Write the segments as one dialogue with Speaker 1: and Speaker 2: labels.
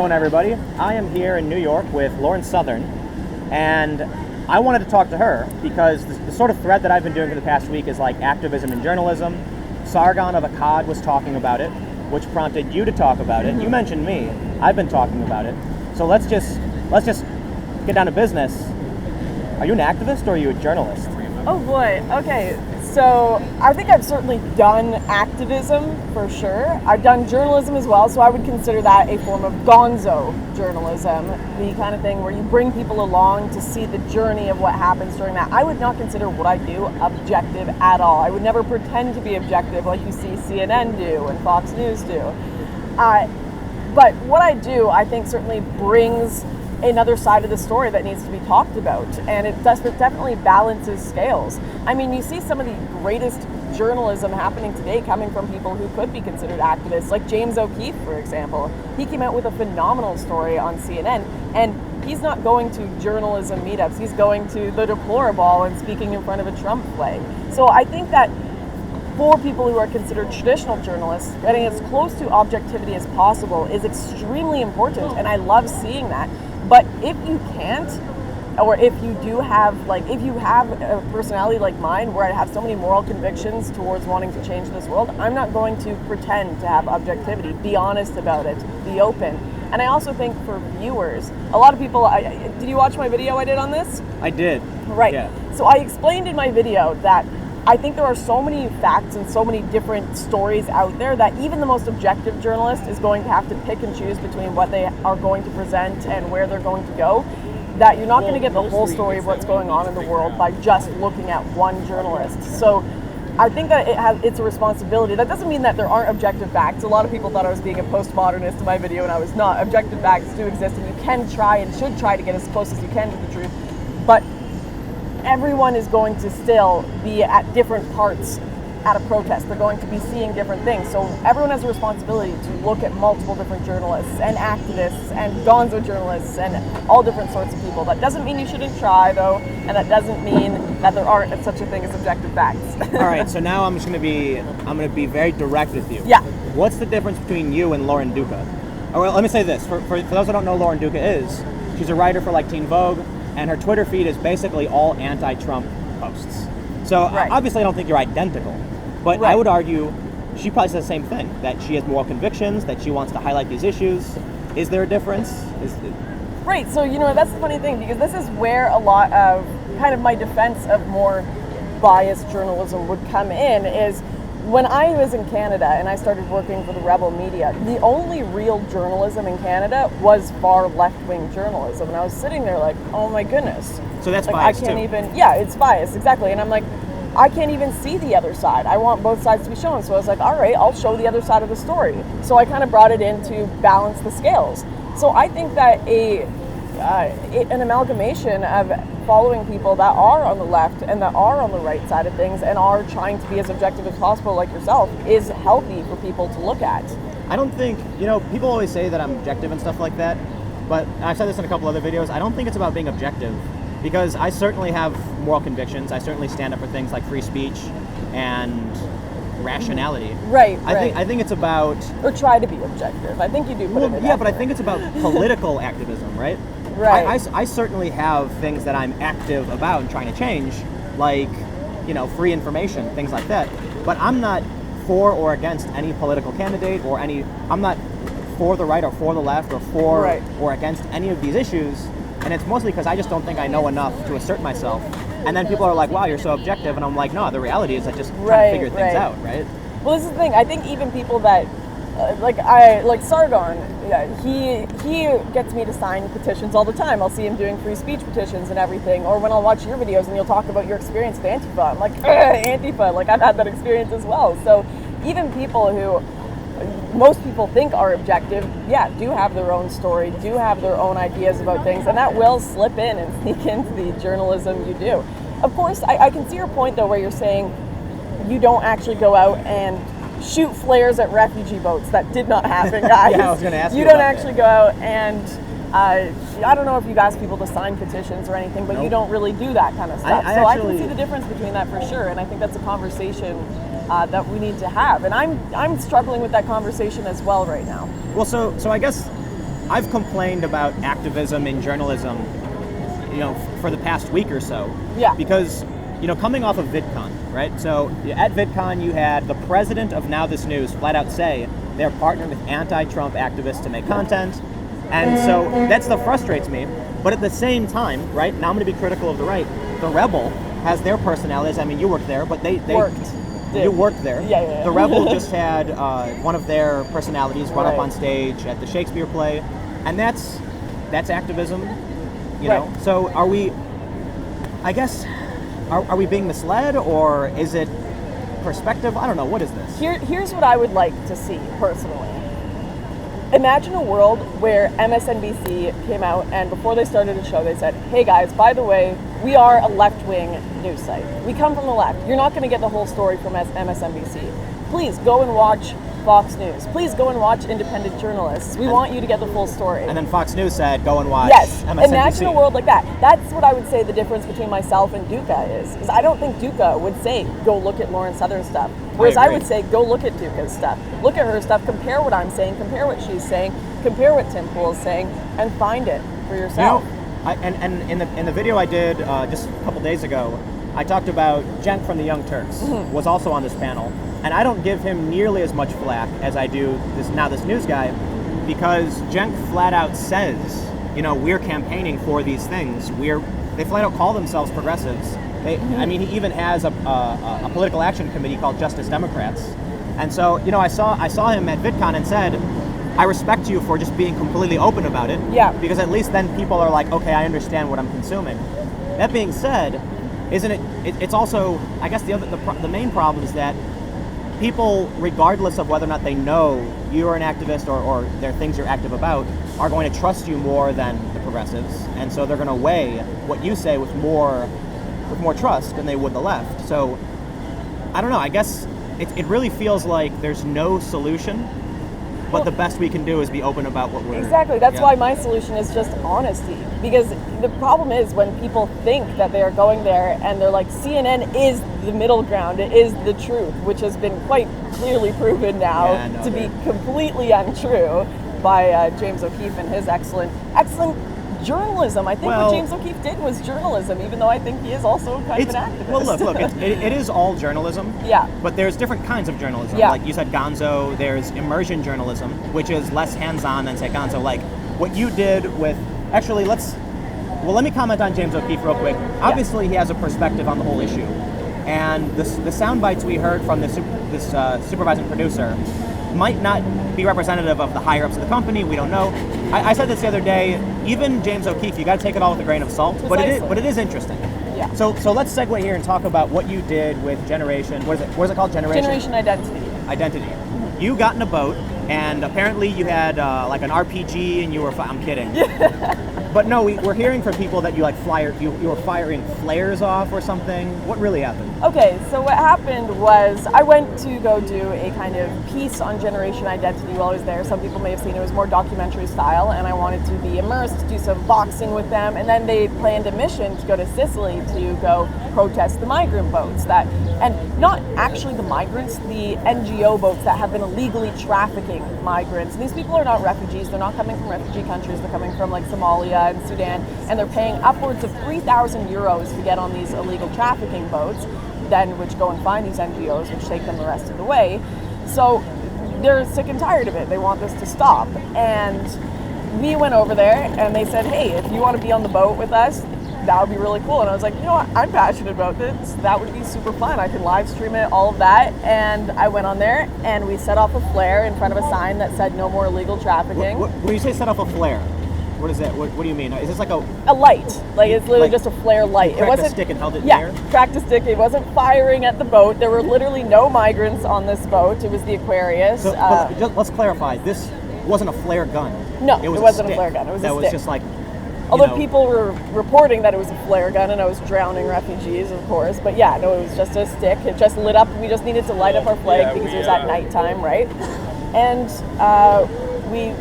Speaker 1: going, everybody? I am here in New York with Lauren Southern, and I wanted to talk to her because the sort of thread that I've been doing for the past week is like activism in journalism. Sargon of Akkad was talking about it, which prompted you to talk about it. You mentioned me. I've been talking about it. So let's just get down to business. Are you an activist or are you a journalist?
Speaker 2: Oh boy, okay. So I think I've certainly done activism for sure. I've done journalism as well, so I would consider that a form of gonzo journalism, the kind of thing where you bring people along to see the journey of what happens during that. I would not consider what I do objective at all. I would never pretend to be objective like you see CNN do and Fox News do. But what I do, I think, certainly brings another side of the story that needs to be talked about, and it definitely balances scales. I mean, you see some of the greatest journalism happening today coming from people who could be considered activists, like James O'Keefe, for example. He came out with a phenomenal story on CNN, and he's not going to journalism meetups, he's going to the Deplorable and speaking in front of a Trump flag. So I think that for people who are considered traditional journalists, getting as close to objectivity as possible is extremely important, and I love seeing that. But if you can't, or if you do have, if you have a personality like mine where I have so many moral convictions towards wanting to change this world, I'm not going to pretend to have objectivity. Be honest about it. Be open. And I also think for viewers, a lot of people, did you watch my video I did on this?
Speaker 1: I did.
Speaker 2: Right.
Speaker 1: Yeah.
Speaker 2: So I explained in my video that I think there are so many facts and so many different stories out there that even the most objective journalist is going to have to pick and choose between what they are going to present and where they're going to go, that you're not going to get the whole story of what's going on in the world by just looking at one journalist. So I think that it's a responsibility. That doesn't mean that there aren't objective facts. A lot of people thought I was being a postmodernist in my video, and I was not. Objective facts do exist, and you can try and should try to get as close as you can to the truth. But everyone is going to still be at different parts at a protest. They're going to be seeing different things. So everyone has a responsibility to look at multiple different journalists and activists and gonzo journalists and all different sorts of people. That doesn't mean you shouldn't try, though, and that doesn't mean that there aren't such a thing as objective facts.
Speaker 1: All right, so now I'm going to be very direct with you.
Speaker 2: Yeah.
Speaker 1: What's the difference between you and Lauren Duca? Or let me say this, for those who don't know who Lauren Duca is, she's a writer for Teen Vogue, and her Twitter feed is basically all anti-Trump posts. So obviously I don't think you're identical, but I would argue she probably says the same thing, that she has moral convictions, that she wants to highlight these issues. Is there a difference?
Speaker 2: Right, so that's the funny thing, because this is where a lot of kind of my defense of more biased journalism would come in, is when I was in Canada and I started working for the Rebel Media, the only real journalism in Canada was far left-wing journalism. And I was sitting there like, oh my goodness.
Speaker 1: So that's biased
Speaker 2: I can't
Speaker 1: too.
Speaker 2: even, it's biased, exactly. And I'm like, I can't even see the other side. I want both sides to be shown. So I was like, all right, I'll show the other side of the story. So I kind of brought it in to balance the scales. So I think that an amalgamation of following people that are on the left and that are on the right side of things and are trying to be as objective as possible, like yourself, is healthy for people to look at.
Speaker 1: I don't think, people always say that I'm objective and stuff like that, but I've said this in a couple other videos, I don't think it's about being objective, because I certainly have moral convictions. I certainly stand up for things like free speech and rationality.
Speaker 2: Right.
Speaker 1: I think it's about...
Speaker 2: Or try to be objective. I think you do put it in
Speaker 1: yeah, but I think it's about political activism, right?
Speaker 2: Right.
Speaker 1: I certainly have things that I'm active about and trying to change, like, free information, things like that. But I'm not for or against any political candidate or I'm not for the right or for the left or for or against any of these issues. And it's mostly because I just don't think I know enough to assert myself. And then people are like, wow, you're so objective. And I'm like, no, the reality is I just try to figure things out, right?
Speaker 2: Well, this is the thing. I think even people that, like Sargon, he gets me to sign petitions all the time. I'll see him doing free speech petitions and everything. Or when I'll watch your videos and you'll talk about your experience with Antifa, I'm like, Antifa, I've had that experience as well. So even people who most people think are objective, do have their own story, do have their own ideas about things, and that will slip in and sneak into the journalism you do. Of course, I can see your point, though, where you're saying you don't actually go out and shoot flares at refugee boats. That did not happen, guys.
Speaker 1: Yeah, I was going to ask you
Speaker 2: don't
Speaker 1: about
Speaker 2: actually
Speaker 1: that.
Speaker 2: go out and I don't know if you've asked people to sign petitions or anything, but you don't really do that kind of stuff. I can see the difference between that for sure, and I think that's a conversation that we need to have. And I'm struggling with that conversation as well right now.
Speaker 1: Well, so I guess I've complained about activism in journalism, for the past week or so.
Speaker 2: Yeah.
Speaker 1: Because, coming off of VidCon, right? So at VidCon, you had the president of Now This News flat out say they're partnering with anti-Trump activists to make content. And so that's what frustrates me. But at the same time, right, now I'm going to be critical of the right. The Rebel has their personalities. I mean, you worked there, but they
Speaker 2: worked.
Speaker 1: You worked there.
Speaker 2: Yeah.
Speaker 1: The Rebel just had one of their personalities run up
Speaker 2: Right.
Speaker 1: on stage at the Shakespeare play, and that's activism,
Speaker 2: Right.
Speaker 1: know. So are we? I guess are we being misled, or is it perspective? I don't know. What is this?
Speaker 2: Here's what I would like to see personally. Imagine a world where MSNBC came out and before they started a show, they said, hey guys, by the way, we are a left-wing news site. We come from the left. You're not going to get the whole story from MSNBC. Please go and watch Fox News. Please go and watch independent journalists. We want you to get the full story.
Speaker 1: And then Fox News said, go and watch
Speaker 2: yes,
Speaker 1: MSNBC.
Speaker 2: Imagine a world like that. That's what I would say the difference between myself and Duca is. Because I don't think Duca would say, go look at Lauren Southern's stuff. Whereas I would say, go look at Duca's stuff. Look at her stuff, compare what I'm saying, compare what she's saying, compare what Tim Pool's saying, and find it for yourself.
Speaker 1: And in the video I did just a couple days ago, I talked about Cenk from the Young Turks was also on this panel, and I don't give him nearly as much flack as I do this news guy, because Cenk flat out says, we're campaigning for these things. They flat out call themselves progressives. I mean, he even has a political action committee called Justice Democrats, and so I saw him at VidCon and said, I respect you for just being completely open about it.
Speaker 2: Yeah.
Speaker 1: Because at least then people are like, okay, I understand what I'm consuming. That being said, isn't it? It's also, I guess the main problem is that people, regardless of whether or not they know you're an activist or there are things you're active about, are going to trust you more than the progressives, and so they're going to weigh what you say with more trust than they would the left. So I don't know. I guess it really feels like there's no solution. But the best we can do is be open about what we're...
Speaker 2: Exactly. That's why my solution is just honesty. Because the problem is when people think that they are going there and they're like, CNN is the middle ground, it is the truth, which has been quite clearly proven now to be completely untrue by James O'Keefe and his excellent journalism. I think what James O'Keefe did was journalism, even though I think he is also kind of an activist.
Speaker 1: Well, look, it is all journalism.
Speaker 2: Yeah.
Speaker 1: But there's different kinds of journalism.
Speaker 2: Yeah.
Speaker 1: Like you said, Gonzo, there's immersion journalism, which is less hands-on than, say, Gonzo. Like what you did with... Actually, let me comment on James O'Keefe real quick. Obviously, he has a perspective on the whole issue. And the sound bites we heard from this supervising producer might not be representative of the higher-ups of the company. We don't know. I said this the other day. Even James O'Keefe, you got to take it all with a grain of salt.
Speaker 2: Precisely.
Speaker 1: But it is interesting.
Speaker 2: Yeah.
Speaker 1: So let's segue here and talk about what you did with Generation. What is it called?
Speaker 2: Generation Identity.
Speaker 1: Identity. You got in a boat, and apparently you had like an RPG, and you were. I'm kidding. But no, we're hearing from people that you were firing flares off or something. What really happened?
Speaker 2: Okay, so what happened was I went to go do a kind of piece on Generation Identity while I was there. Some people may have seen it was more documentary style, and I wanted to be immersed, do some boxing with them, and then they planned a mission to go to Sicily to go protest the migrant boats and not actually the migrants, the NGO boats that have been illegally trafficking migrants. And these people are not refugees, they're not coming from refugee countries, they're coming from like Somalia and Sudan, and they're paying upwards of 3,000 euros to get on these illegal trafficking boats, then which go and find these NGOs, which take them the rest of the way. So they're sick and tired of it. They want this to stop. And we went over there and they said, hey, if you want to be on the boat with us, that would be really cool. And I was like, you know what, I'm passionate about this. That would be super fun. I could live stream it, all of that. And I went on there and we set off a flare in front of a sign that said no more illegal trafficking.
Speaker 1: When you say set off a flare, what is that? What do you mean? Is this like a
Speaker 2: light? Like it's literally just a flare light.
Speaker 1: It wasn't a stick and held it in the air?
Speaker 2: Yeah, cracked a stick. It wasn't firing at the boat. There were literally no migrants on this boat. It was the Aquarius.
Speaker 1: So let's clarify. This wasn't a flare gun.
Speaker 2: No, it wasn't a flare gun. It was a stick.
Speaker 1: That was just like...
Speaker 2: Although people were reporting that it was a flare gun and I was drowning refugees, of course. But yeah, no, it was just a stick. It just lit up. We just needed to light up our flag because it was at nighttime, right? And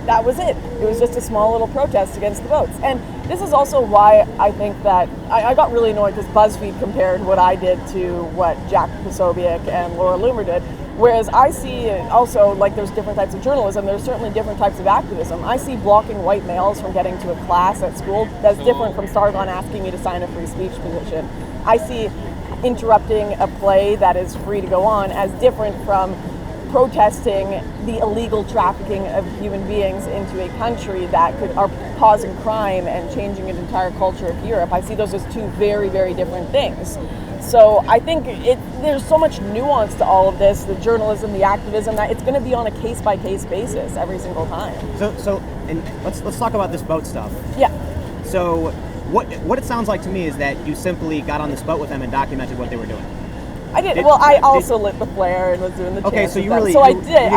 Speaker 2: that was it. It was just a small little protest against the boats. And this is also why I think that I got really annoyed because BuzzFeed compared what I did to what Jack Posobiec and Laura Loomer did. Whereas I see also, like, there's different types of journalism, there's certainly different types of activism. I see blocking white males from getting to a class at school that's different from Sargon asking me to sign a free speech petition. I see interrupting a play that is free to go on as different from protesting the illegal trafficking of human beings into a country that are causing crime and changing an entire culture of Europe. I see those as two very, very different things. So I think there's so much nuance to all of this, the journalism, the activism, that it's going to be on a case-by-case basis every single time.
Speaker 1: So and let's talk about this boat stuff.
Speaker 2: Yeah.
Speaker 1: So what it sounds like to me is that you simply got on this boat with them and documented what they were doing.
Speaker 2: I did. I also lit the flare and was doing the chants.
Speaker 1: Okay, so you
Speaker 2: really...
Speaker 1: So
Speaker 2: I did.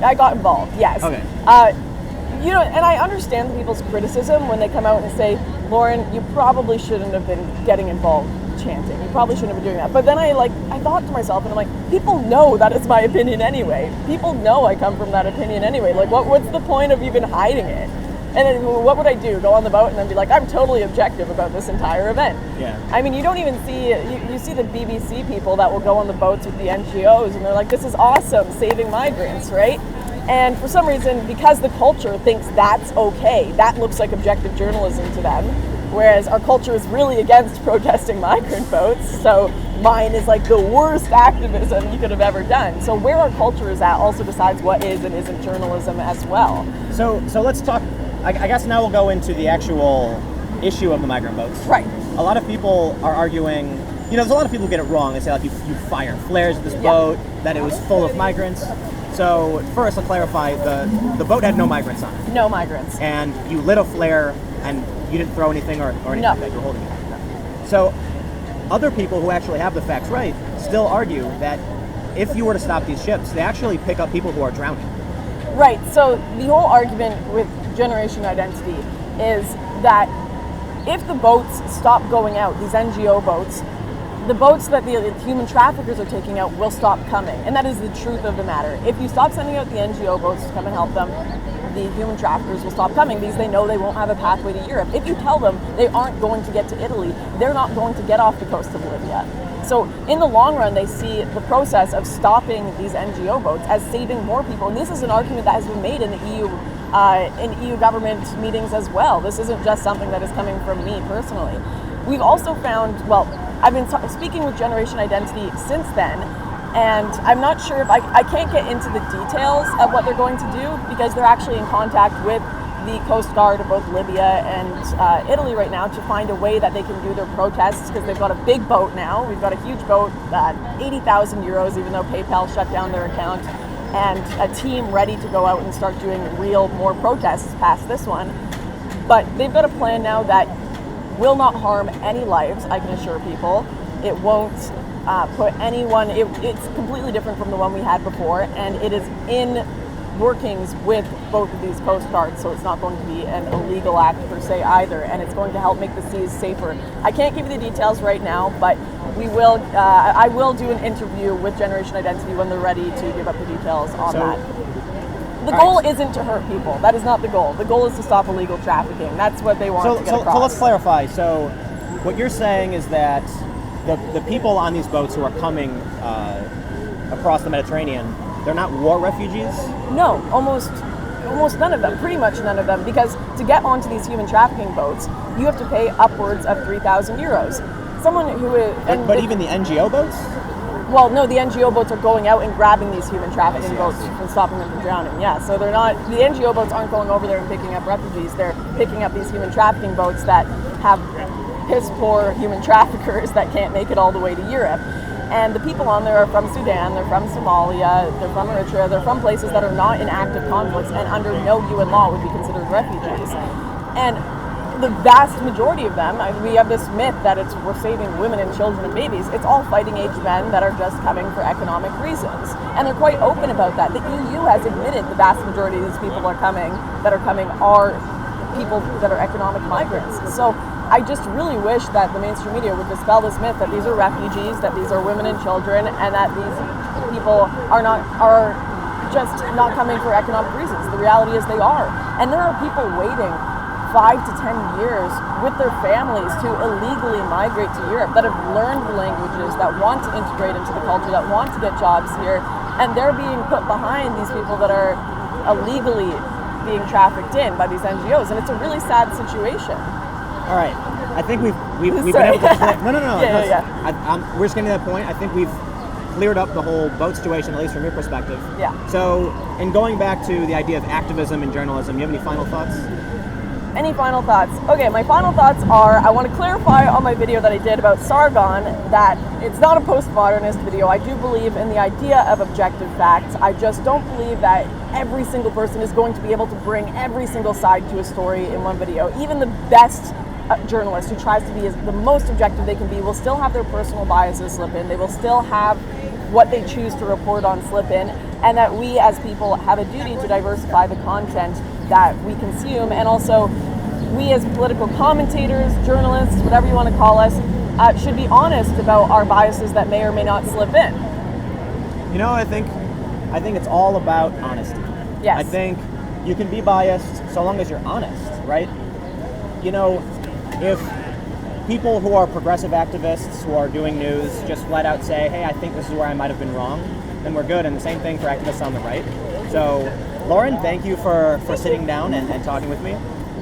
Speaker 2: I got involved, yes.
Speaker 1: Okay.
Speaker 2: And I understand people's criticism when they come out and say, Lauren, you probably shouldn't have been getting involved chanting. You probably shouldn't have been doing that. But then I thought to myself, and I'm like, people know that is my opinion anyway. People know I come from that opinion anyway. Like, what's the point of even hiding it? And then what would I do? Go on the boat and then be like, I'm totally objective about this entire event.
Speaker 1: Yeah.
Speaker 2: I mean, you don't even see, you see the BBC people that will go on the boats with the NGOs and they're like, this is awesome, saving migrants, right? And for some reason, because the culture thinks that's okay, that looks like objective journalism to them. Whereas our culture is really against protesting migrant boats. So mine is like the worst activism you could have ever done. So where our culture is at also decides what is and isn't journalism as well.
Speaker 1: So let's talk. I guess now we'll go into the actual issue of the migrant boats.
Speaker 2: Right.
Speaker 1: A lot of people are arguing, there's a lot of people who get it wrong. They say, like, you fire flares at this boat, that it was full of migrants. So first, I'll clarify, the boat had no migrants on it.
Speaker 2: No migrants.
Speaker 1: And you lit a flare and you didn't throw anything or anything
Speaker 2: No.
Speaker 1: like that. You're holding it. No. So other people who actually have the facts right still argue that if you were to stop these ships, they actually pick up people who are drowning.
Speaker 2: Right. So the whole argument with generation identity is that if the boats stop going out, these NGO boats, the boats that the human traffickers are taking out will stop coming. And that is the truth of the matter. If you stop sending out the NGO boats to come and help them, the human traffickers will stop coming because they know they won't have a pathway to Europe. If you tell them they aren't going to get to Italy, they're not going to get off the coast of Libya. So in the long run, they see the process of stopping these NGO boats as saving more people. And this is an argument that has been made in the EU, in EU government meetings as well. This isn't just something that is coming from me personally. We've also found, I've been speaking with Generation Identity since then, and I'm not sure if I can't get into the details of what they're going to do because they're actually in contact with the Coast Guard of both Libya and Italy right now to find a way that they can do their protests because they've got a big boat now. We've got a huge boat, 80,000 euros, even though PayPal shut down their account, and a team ready to go out and start doing more protests past this one. But they've got a plan now that will not harm any lives, I can assure people. It won't put anyone, it's completely different from the one we had before, and it is in workings with both of these Coast Guards, so it's not going to be an illegal act per se either, and it's going to help make the seas safer. I can't give you the details right now, but we will. I will do an interview with Generation Identity when they're ready to give up the details on that. The goal isn't to hurt people. That is not the goal. The goal is to stop illegal trafficking. That's what they want to get across.
Speaker 1: So let's clarify. So what you're saying is that the people on these boats who are coming across the Mediterranean, they're not war refugees?
Speaker 2: No, almost none of them, pretty much none of them, because to get onto these human trafficking boats, you have to pay upwards of 3,000 euros. Someone who is...
Speaker 1: But even the NGO boats?
Speaker 2: Well, no, the NGO boats are going out and grabbing these human trafficking boats and stopping them from drowning, yeah. So they're not... The NGO boats aren't going over there and picking up refugees. They're picking up these human trafficking boats that have piss-poor human traffickers that can't make it all the way to Europe. And the people on there are from Sudan, they're from Somalia, they're from Eritrea, they're from places that are not in active conflicts and under no UN law would be considered refugees. And the vast majority of them, we have this myth that we're saving women and children and babies. It's all fighting age men that are just coming for economic reasons. And they're quite open about that. The EU has admitted the vast majority of these people are coming are people that are economic migrants. So I just really wish that the mainstream media would dispel this myth that these are refugees, that these are women and children, and that these people are just not coming for economic reasons. The reality is they are. And there are people waiting 5 to 10 years with their families to illegally migrate to Europe, that have learned the languages, that want to integrate into the culture, that want to get jobs here, and they're being put behind these people that are illegally being trafficked in by these NGOs, and it's a really sad situation.
Speaker 1: All right, I think we've been able to clear, no.
Speaker 2: Yeah.
Speaker 1: We're just getting to that point. I think we've cleared up the whole boat situation, at least from your perspective.
Speaker 2: Yeah.
Speaker 1: So, in going back to the idea of activism and journalism, you have any final thoughts?
Speaker 2: Any final thoughts? Okay, my final thoughts are, I want to clarify on my video that I did about Sargon that it's not a postmodernist video. I do believe in the idea of objective facts. I just don't believe that every single person is going to be able to bring every single side to a story in one video. Even the best journalist who tries to be the most objective they can be will still have their personal biases slip in. They will still have what they choose to report on slip in, and that we as people have a duty to diversify the content that we consume, and also we as political commentators, journalists, whatever you want to call us, should be honest about our biases that may or may not slip in.
Speaker 1: You know, I think it's all about honesty.
Speaker 2: Yes.
Speaker 1: I think you can be biased so long as you're honest, right? You know, if people who are progressive activists who are doing news just flat out say, hey, I think this is where I might have been wrong, then we're good. And the same thing for activists on the right. So, Lauren, thank you for sitting down and talking with me.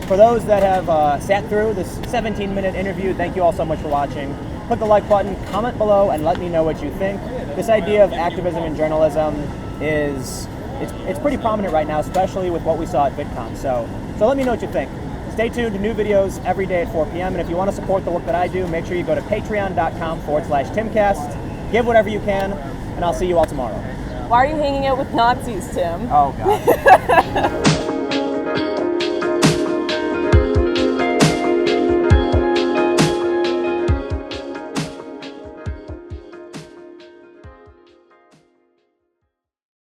Speaker 1: For those that have sat through this 17-minute interview, thank you all so much for watching. Click the like button, comment below, and let me know what you think. This idea of activism and journalism it's pretty prominent right now, especially with what we saw at VidCon. So let me know what you think. Stay tuned to new videos every day at 4 p.m. And if you want to support the work that I do, make sure you go to patreon.com/TimCast. Give whatever you can, and I'll see you all tomorrow.
Speaker 2: Why are you hanging out with Nazis, Tim?
Speaker 1: Oh, God.